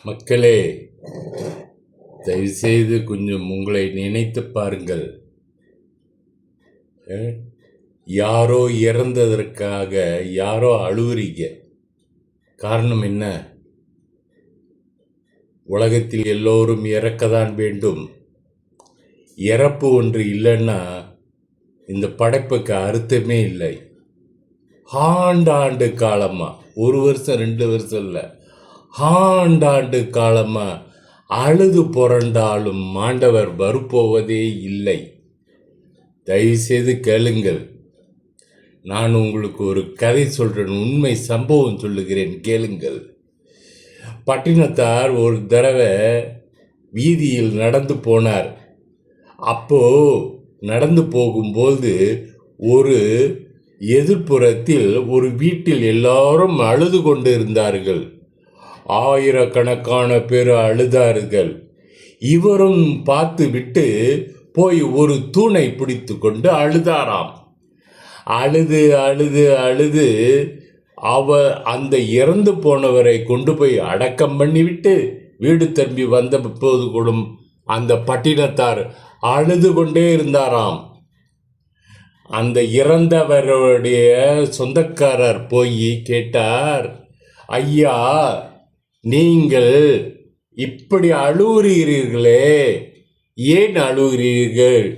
மக்களே, தயவுசெய்து கொஞ்சம் உங்களை நினைத்து பாருங்கள். யாரோ இறந்ததற்காக யாரோ அழுவுறீங்க. காரணம் என்ன? உலகத்தில் எல்லோரும் இறக்கத்தான் வேண்டும். இறப்பு ஒன்று இல்லைன்னா இந்த படைப்புக்கு அர்த்தமே இல்லை. ஆண்டாண்டு காலமா, 1 வருஷம் 2 வருஷம் இல்லை, ஆண்டாண்டு காலமா அழுது புரண்டாலும் ஆண்டவர் வரப்போவதே இல்லை. தயவுசெய்து கேளுங்கள். நான் உங்களுக்கு ஒரு கதை சொல்கிறேன், உண்மை சம்பவம் சொல்லுகிறேன், கேளுங்கள். பட்டினத்தார் ஒரு தடவை வீதியில் நடந்து போனார். அப்போ நடந்து போகும்போது ஒரு எதிர்ப்புறத்தில் ஒரு வீட்டில் எல்லாரும் அழுது கொண்டு இருந்தார்கள். ஆயிரக்கணக்கான பேர் அழுதார்கள். இவரும் பார்த்து விட்டு போய் ஒரு தூணை பிடித்து கொண்டு அழுதாராம். அழுது அழுது அழுது அந்த இறந்து போனவரை கொண்டு போய் அடக்கம் பண்ணிவிட்டு வீடு திரும்பி வந்த போது கூட அந்த பட்டினத்தார் அழுது கொண்டே இருந்தாராம். அந்த இறந்தவருடைய சொந்தக்காரர் போய் கேட்டார், ஐயா, நீங்கள் இப்படி அழுகிறீர்களே, ஏன் அழுகிறீர்கள்?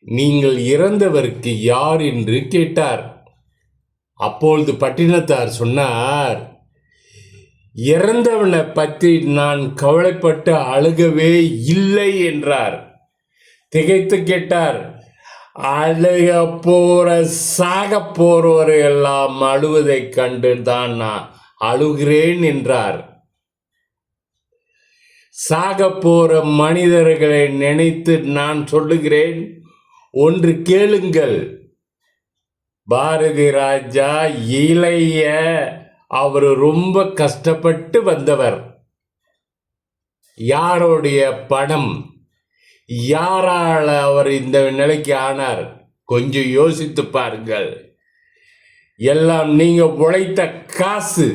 நீங்கள் இறந்தவருக்கு யார் என்று கேட்டார். அப்பொழுது பட்டினத்தார் சொன்னார், இறந்தவனை பற்றி நான் கவலைப்பட்டு அழுகவே இல்லை என்றார். திகைத்து கேட்டார், அழுக போற சாக போறவர் எல்லாம் அழுவதை கண்டு தான் நான் அழுகிறேன் என்றார். சாக போற மனிதர்களை நினைத்து நான் சொல்லுகிறேன், ஒன்று கேளுங்கள். பாரதி ராஜா இளைய, அவர் ரொம்ப கஷ்டப்பட்டு வந்தவர். யாருடைய பணம், யாரால் அவர் இந்த நிலைக்கு ஆனார்? கொஞ்சம் யோசித்து பாருங்கள். எல்லாம் நீங்க உழைத்த காசு,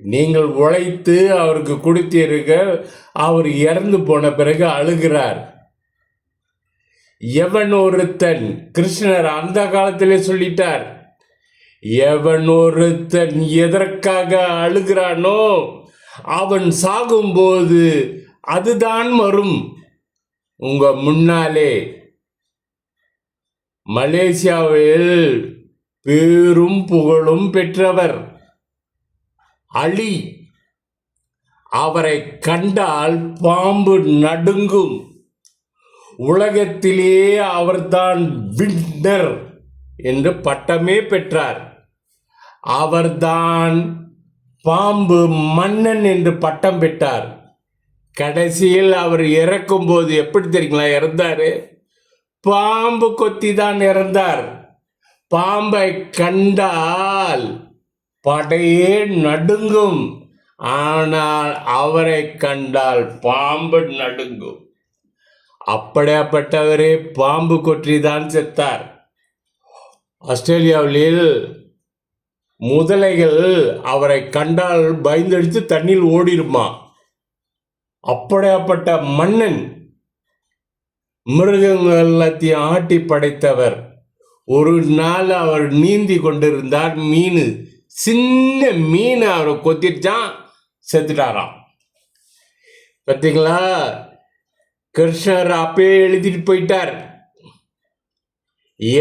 நீங்கள் உழைத்து அவருக்கு கொடுத்தீர்கள். அவர் இறந்து போன பிறகு அழுகிறார். எவன் ஒருத்தன், கிருஷ்ணர் அந்த காலத்திலே சொல்லிட்டார், எவன் ஒருத்தன் எதற்காக அழுகிறானோ அவன் சாகும்போது அதுதான் வரும் உங்க முன்னாலே. மலேசியாவில் பேரும் புகழும் பெற்றவர் அலி. அவரை கண்டால் பாம்பு நடுங்கும். உலகத்திலே அவர்தான் வின்னர் என்று பட்டமே பெற்றார். அவர்தான் பாம்பு மன்னன் என்று பட்டம் பெற்றார். கடைசியில் அவர் இறக்கும் போது எப்படி தெரியுங்களா இறந்தாரு? பாம்பு கொத்தி தான் இறந்தார். பாம்பை கண்டால் படையே நடுங்கும், ஆனால் அவரை கண்டால் பாம்பு நடுங்கும். அப்படியாப்பட்டவரே பாம்பு கொற்றி தான் செத்தார். ஆஸ்திரேலியாவில் முதலைகள் அவரை கண்டால் பயந்தடித்து தண்ணீர் ஓடிடுமா. அப்படியாப்பட்ட மன்னன், மிருகங்கள் எல்லாத்தையும் ஆட்டி படைத்தவர். ஒரு நாள் அவர் நீந்தி கொண்டிருந்தார். மீன், சின்ன மீன் அவரை கொத்திட்டான், செத்துட்டாராம். பார்த்தீங்களா? கிருஷ்ணர் அப்பயே எழுதிட்டு போயிட்டார்,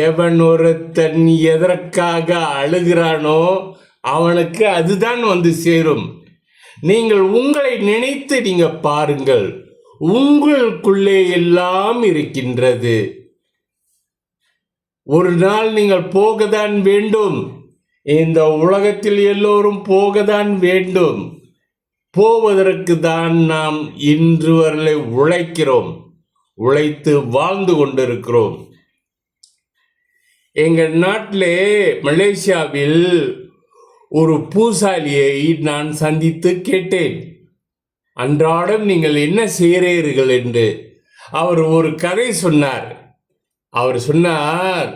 எவன் ஒருத்தன் எதற்காக அழுகிறானோ அவனுக்கு அதுதான் வந்து சேரும். நீங்கள் உங்களை நினைத்து நீங்க பாருங்கள், உங்களுக்குள்ளே எல்லாம் இருக்கின்றது. ஒரு நாள் நீங்கள் போகத்தான் வேண்டும். இந்த உலகத்தில் எல்லோரும் போகத்தான் வேண்டும். போவதற்கு தான் நாம் இன்று வரை உழைக்கிறோம், உழைத்து வாழ்ந்து கொண்டிருக்கிறோம். எங்கள் நாட்டிலே மலேசியாவில் ஒரு பூசாலியை நான் சந்தித்து கேட்டேன், அன்றாடம் நீங்கள் என்ன செய்கிறீர்கள் என்று. அவர் ஒரு கதை சொன்னார். அவர் சொன்னார்,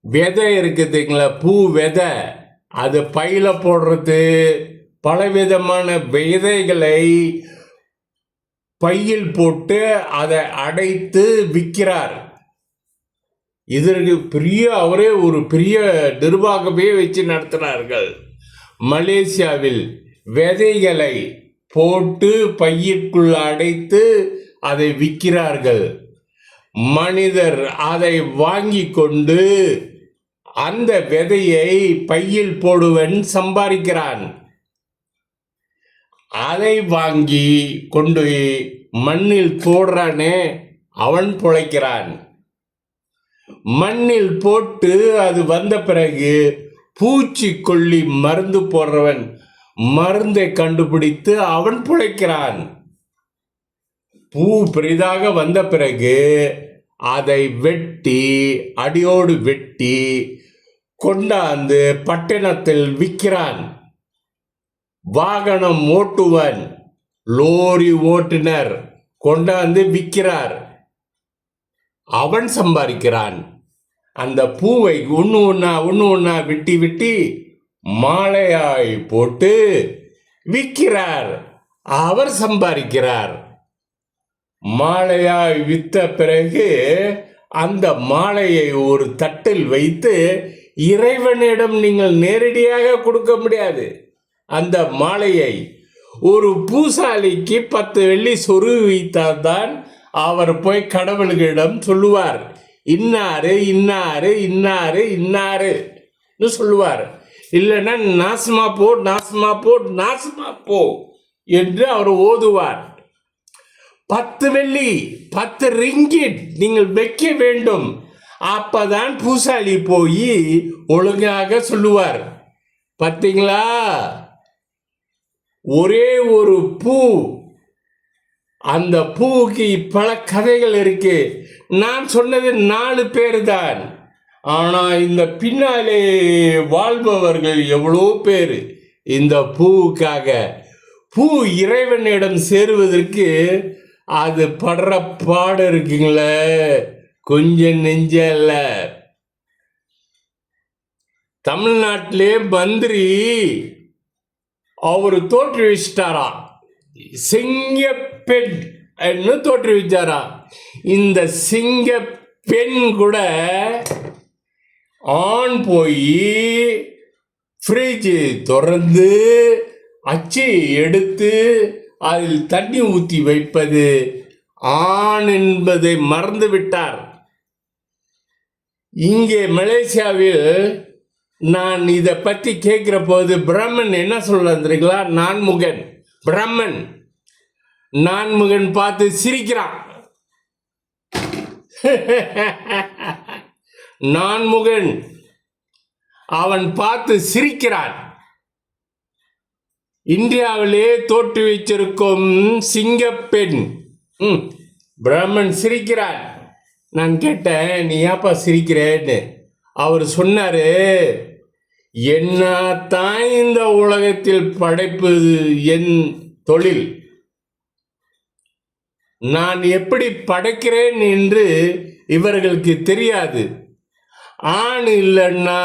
விதை இருக்குதுங்களா, பூ விதை, அது பையில போடுறது, பலவிதமான விதைகளை பையில் போட்டு அதை அடைத்து விற்கிறார். இதற்கு அவரே ஒரு பெரிய நிர்வாகமே வச்சு நடத்தினார்கள். மலேசியாவில் விதைகளை போட்டு பையிற்குள் அடைத்து அதை விற்கிறார்கள். மனிதர் அதை வாங்கி கொண்டு அந்த விதையை பையில் போடுவன் சம்பாதிக்கிறான். அதை வாங்கி கொண்டு மண்ணில் போடுறானே அவன் பொழைக்கிறான். மண்ணில் போட்டு அது வந்த பிறகு பூச்சிக்கொல்லி மருந்து போடுறவன் மருந்தை கண்டுபிடித்து அவன் பிழைக்கிறான். பூ பெரிதாக வந்த பிறகு அதை வெட்டி அடியோடு வெட்டி கொண்டாந்து பட்டணத்தில் விற்கிறான். வாகனம் ஓட்டுவன், லோரி ஓட்டுனர் கொண்டாந்து விற்கிறார். அவன் சம்பாதிக்கிறான். அந்த பூவை ஒன்று ஒன்றா வெட்டி மாலையாய் போட்டு விற்கிறார். அவர் சம்பாதிக்கிறார். மாலையாய் விற்ற பிறகு அந்த மாலையை ஒரு தட்டில் வைத்து இறைவனிடம் நீங்கள் நேரடியாக கொடுக்க முடியாது. அந்த மாலையை ஒரு பூசாலிக்கு 10 வெள்ளி சொருவி வைத்தால்தான் அவர் போய் கடவுள்களிடம் சொல்லுவார், இன்னாரு இன்னாரு இன்னாரு இன்னாருன்னு சொல்லுவார். இல்லைன்னா நாசமா போ நாசமா போ நாசமா போ என்று அவர் ஓதுவார். 10 வெள்ளி 10 ரிங்கிட் நீங்கள் வைக்க வேண்டும். அப்பதான் பூசாலி போய் ஒழுங்காக சொல்லுவார். பார்த்தீங்களா, ஒரே ஒரு பூ, அந்த பூவுக்கு பல கதைகள் இருக்கு. நான் சொன்னது 4 பேர் தான். ஆனா இந்த பின்னாலே வாழ்பவர்கள் எவ்வளோ பேர் இந்த பூவுக்காக. பூ இறைவனிடம் சேருவதற்கு அது படுற பாடு இருக்குங்களே, கொஞ்சம் நெஞ்ச இல்ல. தமிழ்நாட்டிலே மந்திரி அவர் தோற்றுவிச்சிட்டாரா, சிங்கப்பெண் என்று தோற்றுவிச்சாரா. இந்த சிங்கப்பெண் கூட ஆண் போய் ஃப்ரிட்ஜ் திறந்து அச்சு எடுத்து அதில் தண்ணி ஊற்றி வைப்பது ஆண் என்பதை மறந்து விட்டார். இங்கே மலேசியாவில் நான் இதை பற்றி கேட்கிற போது பிரம்மன் என்ன சொல்றீங்களா, நான்முகன் பிரம்மன் நான்முகன் பார்த்து சிரிக்கிறான். நான்முகன் அவன் பார்த்து சிரிக்கிறான். இந்தியாவிலே தோற்றுவிச்சிருக்கும் சிங்கப்பெண் பிரம்மன் சிரிக்கிறான். நான் கேட்டேன், நீ ஏப்பா சிரிக்கிறேன்னு. அவர் சொன்னாரு, என்ன தான் இந்த உலகத்தில் படைப்பது என் தொழில், நான் எப்படி படைக்கிறேன் என்று இவர்களுக்கு தெரியாது. ஆண் இல்லைன்னா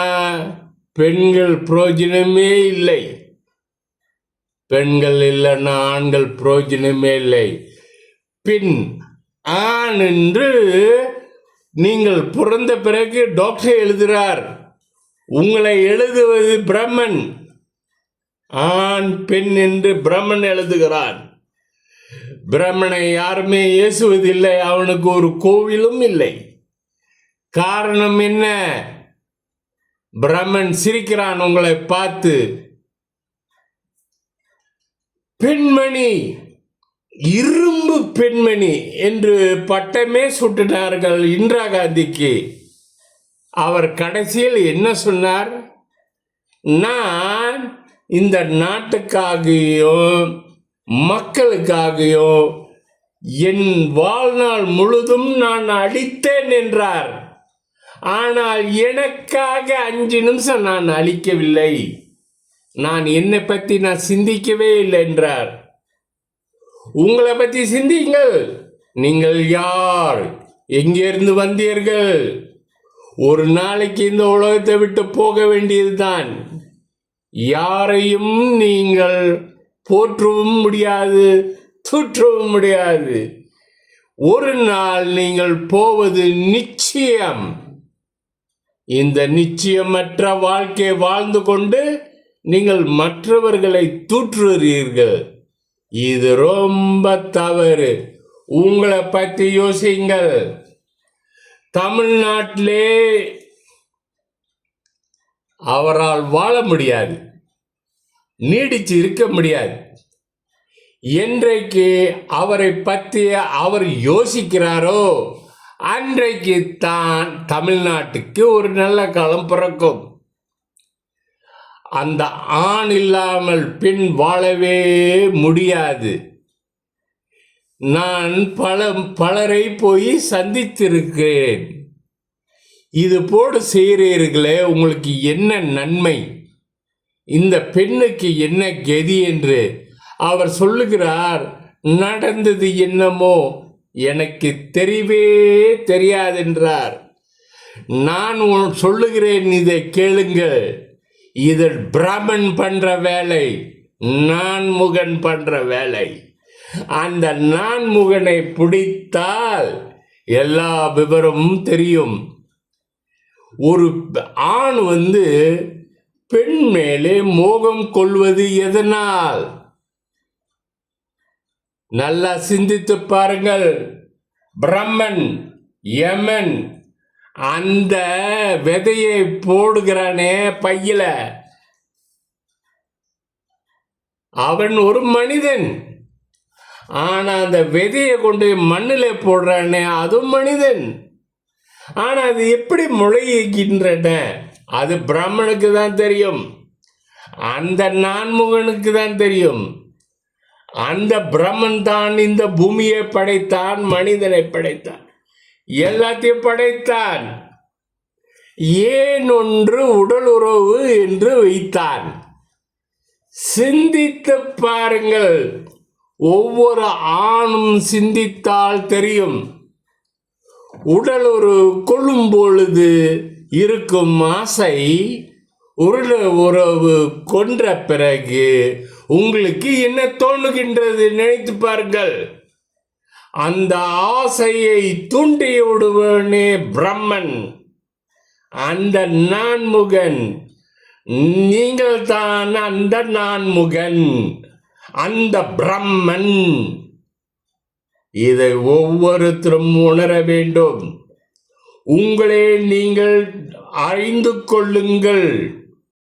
பெண்கள் பிரயோஜனமே இல்லை, பெண்கள் இல்லைன்னா ஆண்கள் பிரயோஜனமே இல்லை. பின் ஆண் என்று நீங்கள் பிறந்த பிறகு டாக்டர் எழுதுகிறார், உங்களை எழுதுவது பிரம்மன். ஆண் பெண் என்று பிரம்மன் எழுதுகிறான். பிரம்மனை யாருமே ஏசுவதில்லை, அவனுக்கு ஒரு கோவிலும் இல்லை. காரணம் என்ன? பிரம்மன் சிரிக்கிறான் உங்களை பார்த்து. பெண்மணி, இரும்பு பெண்மணி என்று பட்டமே சூட்டினார்கள் இந்திரா காந்திக்கு. அவர் கடைசியில் என்ன சொன்னார்? நான் இந்த நாட்டுக்காகியோ மக்களுக்காகியோ என் வாழ்நாள் முழுதும் நான் அழித்தேன் என்றார். ஆனால் எனக்காக 5 நிமிஷம் நான் அழிக்கவில்லை, நான் என்னை பற்றி நான் சிந்திக்கவே இல்லை என்றார். உங்களை பற்றி சிந்திங்கள். நீங்கள் யார், எங்கிருந்து வந்தீர்கள்? ஒரு நாளைக்கு இந்த உலகத்தை விட்டு போக வேண்டியதுதான். யாரையும் நீங்கள் போற்றவும் முடியாது, தூற்றவும் முடியாது. ஒரு நாள் நீங்கள் போவது நிச்சயம். இந்த நிச்சயமற்ற வாழ்க்கை வாழ்ந்து கொண்டு நீங்கள் மற்றவர்களை தூற்றுகிறீர்கள். இது ரொம்ப தவறு. உங்களை பற்றி யோசிங்கள். தமிழ்நாட்டிலே அவரால் வாழ முடியாது, நீடிச்சு இருக்க முடியாது. என்றைக்கு அவரை பற்றி அவர் யோசிக்கிறாரோ அன்றைக்கு தான் தமிழ்நாட்டுக்கு ஒரு நல்ல காலம் பிறக்கும். அந்த ஆண் இல்லாமல் பெண் வாழவே முடியாது. நான் பலரை போய் சந்தித்திருக்கிறேன். இது போடு செய்கிறீர்களே, உங்களுக்கு என்ன நன்மை, இந்த பெண்ணுக்கு என்ன கதி என்று அவர் சொல்லுகிறார். நடந்தது என்னமோ எனக்கு தெரியவே தெரியாதென்றார். நான் சொல்லுகிறேன், இதை கேளுங்கள். இது பிராமன் பண்ற வேலை, நான்முகன் பண்ற வேலை. அந்த நான்முகனை பிடித்தால் எல்லா விவரமும் தெரியும். ஒரு ஆண் பெண் மேலே மோகம் கொள்வது எதனால்? நல்லா சிந்தித்து பாருங்கள். பிரம்மன், யமன் அந்த விதையை போடுகிறானே பையில, அவன் ஒரு மனிதன். ஆனா அந்த விதையை கொண்டு மண்ணில் போடுறானே அதுவும் மனிதன். ஆனா அது எப்படி முளைக்கின்றன அது பிரம்மனுக்கு தான் தெரியும், அந்த நான்முகனுக்கு தான் தெரியும். அந்த பிரம்மன் தான் இந்த பூமியை படைத்தான், மனிதனை படைத்தான், எல்லாத்தையும் படைத்தான். ஏன் ஒன்று உடல் உறவு என்று வைத்தான். சிந்தித்து பாருங்கள். ஒவ்வொரு ஆணும் சிந்தித்தால் தெரியும். உடல் உறவு கொள்ளும் பொழுது இருக்கும் ஆசை, உறவு கொன்ற பிறகு உங்களுக்கு என்ன தோணுகின்றது நினைத்து பாருங்கள். அந்த ஆசையை தூண்டி விடுவனே பிரம்மன், அந்த நான்முகன். நீங்கள் தான் அந்த நான்முகன், அந்த பிரம்மன். இதை ஒவ்வொருத்தரும் உணர வேண்டும். உங்களே நீங்கள் அறிந்து கொள்ளுங்கள்.